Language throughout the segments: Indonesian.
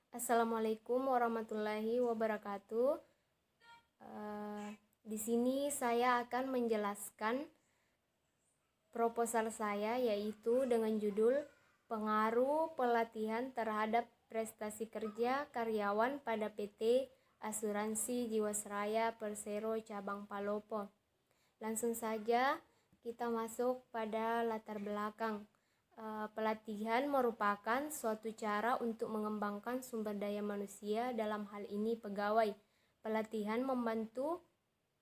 Assalamualaikum warahmatullahi wabarakatuh. Di sini saya akan menjelaskan proposal saya, yaitu dengan judul Pengaruh Pelatihan Terhadap Prestasi Kerja Karyawan pada PT Asuransi Jiwasraya Persero Cabang Palopo. Langsung saja kita masuk pada latar belakang. Pelatihan merupakan suatu cara untuk mengembangkan sumber daya manusia, dalam hal ini pegawai. Pelatihan membantu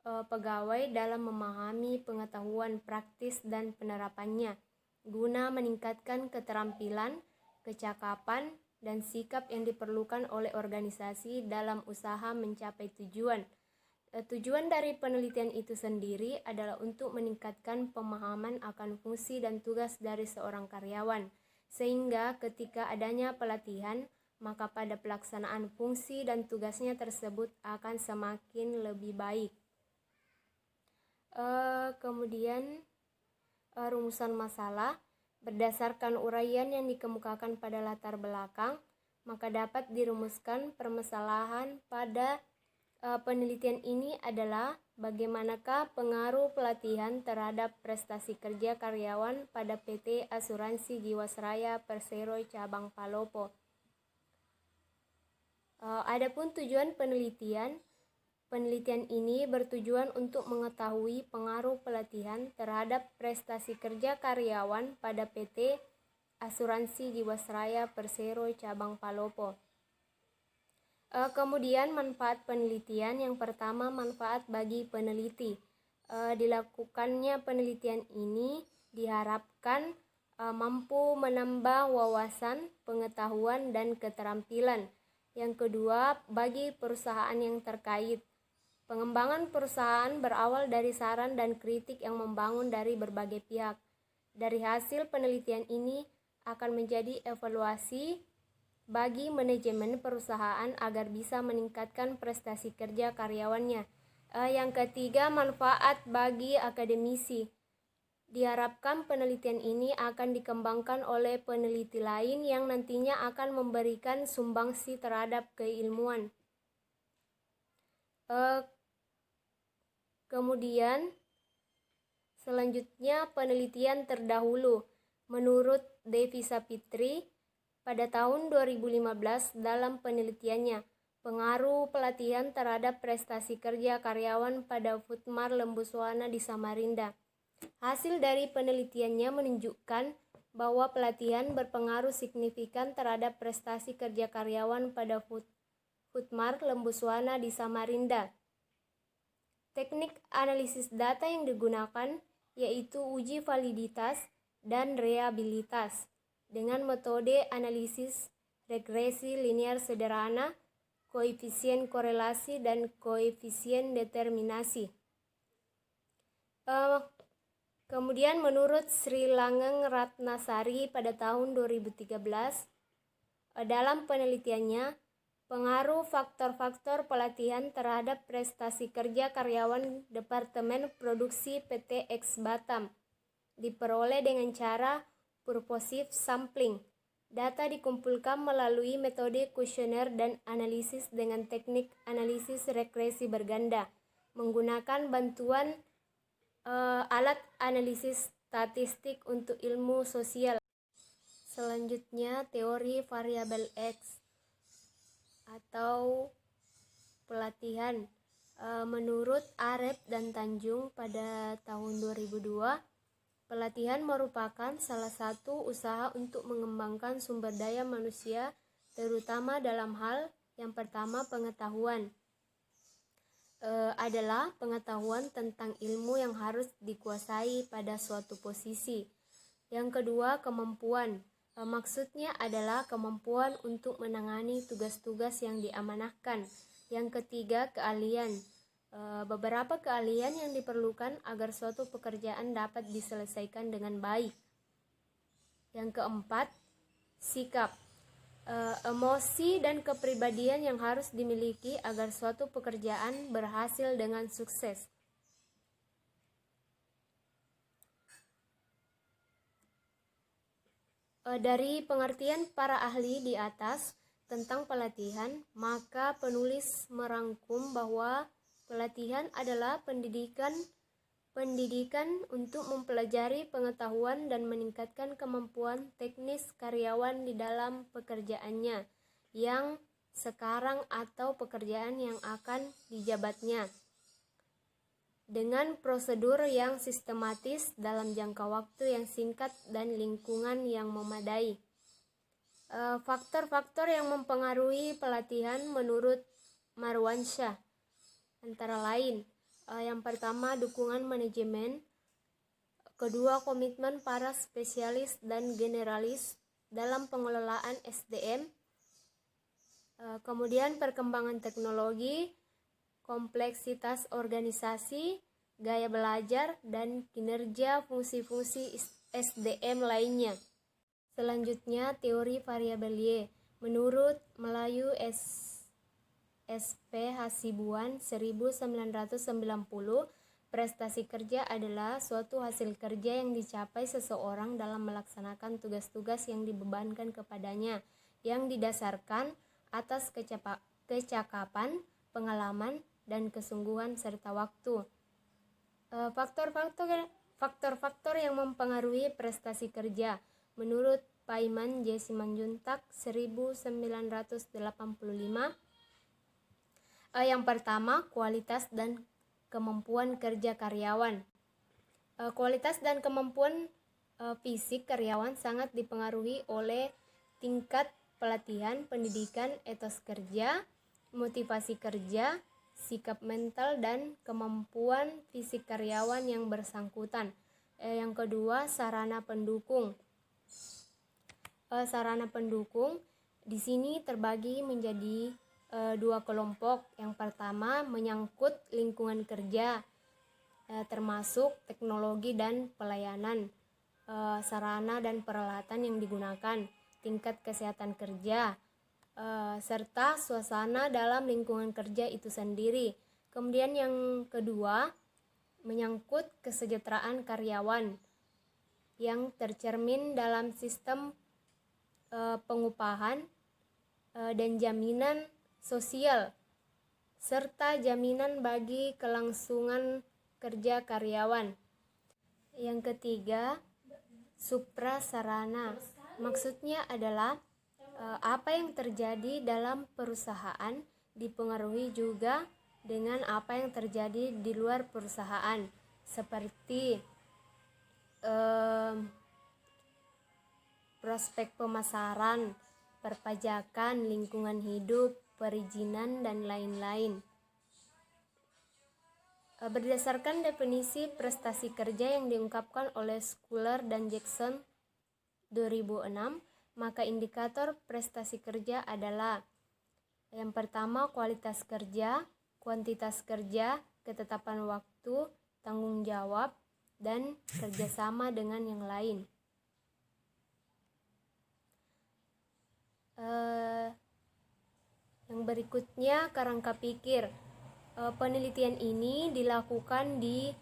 pegawai dalam memahami pengetahuan praktis dan penerapannya guna meningkatkan keterampilan, kecakapan, dan sikap yang diperlukan oleh organisasi dalam usaha mencapai tujuan. Tujuan dari penelitian itu sendiri adalah untuk meningkatkan pemahaman akan fungsi dan tugas dari seorang karyawan, sehingga ketika adanya pelatihan, maka pada pelaksanaan fungsi dan tugasnya tersebut akan semakin lebih baik. Kemudian rumusan masalah berdasarkan uraian yang dikemukakan pada latar belakang, maka dapat dirumuskan permasalahan pada penelitian ini adalah bagaimanakah pengaruh pelatihan terhadap prestasi kerja karyawan pada PT Asuransi Jiwasraya Persero Cabang Palopo. Adapun tujuan penelitian ini bertujuan untuk mengetahui pengaruh pelatihan terhadap prestasi kerja karyawan pada PT Asuransi Jiwasraya Persero Cabang Palopo. Kemudian manfaat penelitian, yang pertama manfaat bagi peneliti. Dilakukannya penelitian ini diharapkan mampu menambah wawasan, pengetahuan, dan keterampilan. Yang kedua, bagi perusahaan yang terkait. Pengembangan perusahaan berawal dari saran dan kritik yang membangun dari berbagai pihak. Dari hasil penelitian ini akan menjadi evaluasi bagi manajemen perusahaan agar bisa meningkatkan prestasi kerja karyawannya. Yang ketiga, manfaat bagi akademisi. Diharapkan penelitian ini akan dikembangkan oleh peneliti lain yang nantinya akan memberikan sumbangsi terhadap keilmuan. Kemudian selanjutnya penelitian terdahulu. Menurut Devi Sapitri, pada tahun 2015 dalam penelitiannya, pengaruh pelatihan terhadap prestasi kerja karyawan pada Foodmart Lembuswana di Samarinda. Hasil dari penelitiannya menunjukkan bahwa pelatihan berpengaruh signifikan terhadap prestasi kerja karyawan pada Foodmart Lembuswana di Samarinda. Teknik analisis data yang digunakan yaitu uji validitas dan reliabilitas dengan metode analisis regresi linear sederhana, koefisien korelasi, dan koefisien determinasi. Kemudian menurut Sri Langgeng Ratnasari pada tahun 2013, dalam penelitiannya, pengaruh faktor-faktor pelatihan terhadap prestasi kerja karyawan Departemen Produksi PT X Batam diperoleh dengan cara purposive sampling. Data dikumpulkan melalui metode kuesioner dan analisis dengan teknik analisis regresi berganda menggunakan bantuan alat analisis statistik untuk ilmu sosial. Selanjutnya, teori variabel X atau pelatihan. Menurut Arep dan Tanjung pada tahun 2002, pelatihan merupakan salah satu usaha untuk mengembangkan sumber daya manusia, terutama dalam hal yang pertama pengetahuan. Adalah pengetahuan tentang ilmu yang harus dikuasai pada suatu posisi. Yang kedua, kemampuan. Maksudnya adalah kemampuan untuk menangani tugas-tugas yang diamanahkan. Yang ketiga, keahlian. Beberapa keahlian yang diperlukan agar suatu pekerjaan dapat diselesaikan dengan baik. Yang keempat, sikap. Emosi dan kepribadian yang harus dimiliki agar suatu pekerjaan berhasil dengan sukses. Dari pengertian para ahli di atas, tentang pelatihan, maka penulis merangkum bahwa pelatihan adalah pendidikan untuk mempelajari pengetahuan dan meningkatkan kemampuan teknis karyawan di dalam pekerjaannya yang sekarang atau pekerjaan yang akan dijabatnya, dengan prosedur yang sistematis dalam jangka waktu yang singkat dan lingkungan yang memadai. Faktor-faktor yang mempengaruhi pelatihan menurut Marwansyah antara lain, yang pertama dukungan manajemen, kedua komitmen para spesialis dan generalis dalam pengelolaan SDM, kemudian perkembangan teknologi, kompleksitas organisasi, gaya belajar, dan kinerja fungsi-fungsi SDM lainnya. Selanjutnya, teori variabel Y. Menurut Melayu SP Hasibuan 1990, prestasi kerja adalah suatu hasil kerja yang dicapai seseorang dalam melaksanakan tugas-tugas yang dibebankan kepadanya, yang didasarkan atas kecakapan, pengalaman, dan kesungguhan serta waktu. Faktor-faktor yang mempengaruhi prestasi kerja menurut Paiman J. Simanjuntak 1985. Yang pertama, kualitas dan kemampuan kerja karyawan. Kualitas dan kemampuan fisik karyawan sangat dipengaruhi oleh tingkat pelatihan, pendidikan, etos kerja, motivasi kerja, sikap mental, dan kemampuan fisik karyawan yang bersangkutan. Yang kedua, sarana pendukung. Sarana pendukung di sini terbagi menjadi dua kelompok. Yang pertama menyangkut lingkungan kerja, termasuk teknologi dan pelayanan, sarana dan peralatan yang digunakan, tingkat kesehatan kerja, serta suasana dalam lingkungan kerja itu sendiri. Kemudian yang kedua menyangkut kesejahteraan karyawan yang tercermin dalam sistem pengupahan dan jaminan sosial serta jaminan bagi kelangsungan kerja karyawan. Yang ketiga, suprasarana. Maksudnya adalah apa yang terjadi dalam perusahaan dipengaruhi juga dengan apa yang terjadi di luar perusahaan, seperti prospek pemasaran, perpajakan, lingkungan hidup, perizinan, dan lain-lain. Berdasarkan definisi prestasi kerja yang diungkapkan oleh Schuler dan Jackson 2006, maka indikator prestasi kerja adalah yang pertama kualitas kerja, kuantitas kerja, ketetapan waktu, tanggung jawab, dan kerjasama dengan yang lain. Yang berikutnya, kerangka pikir. Penelitian ini dilakukan di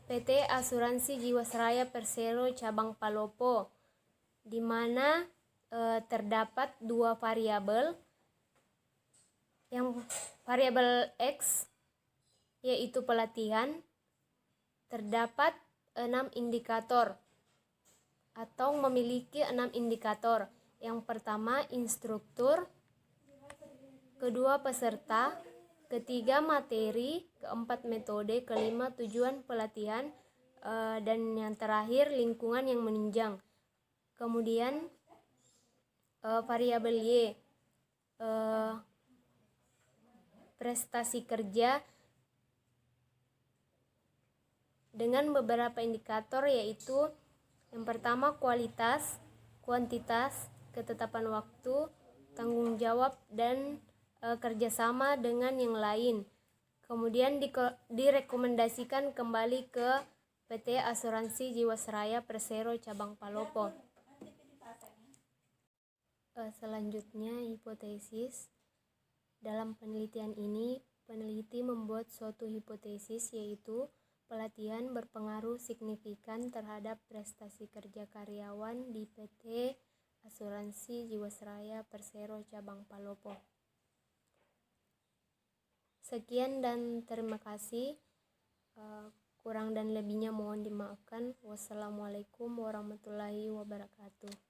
PT Asuransi Jiwasraya Persero Cabang Palopo, di mana terdapat dua variabel. Yang variabel X yaitu pelatihan, terdapat 6 indikator atau memiliki 6 indikator. Yang pertama instruktur, kedua peserta, ketiga materi, keempat metode, kelima tujuan pelatihan, dan yang terakhir lingkungan yang menunjang. Kemudian variabel Y, prestasi kerja dengan beberapa indikator, yaitu yang pertama kualitas, kuantitas, ketetapan waktu, tanggung jawab, dan kerjasama dengan yang lain. Kemudian direkomendasikan kembali ke PT Asuransi Jiwasraya Persero Cabang Palopo. Selanjutnya hipotesis. Dalam penelitian ini, peneliti membuat suatu hipotesis, yaitu pelatihan berpengaruh signifikan terhadap prestasi kerja karyawan di PT Asuransi Jiwasraya Persero Cabang Palopo. Sekian dan terima kasih. Kurang dan lebihnya mohon dimaafkan. Wassalamualaikum warahmatullahi wabarakatuh.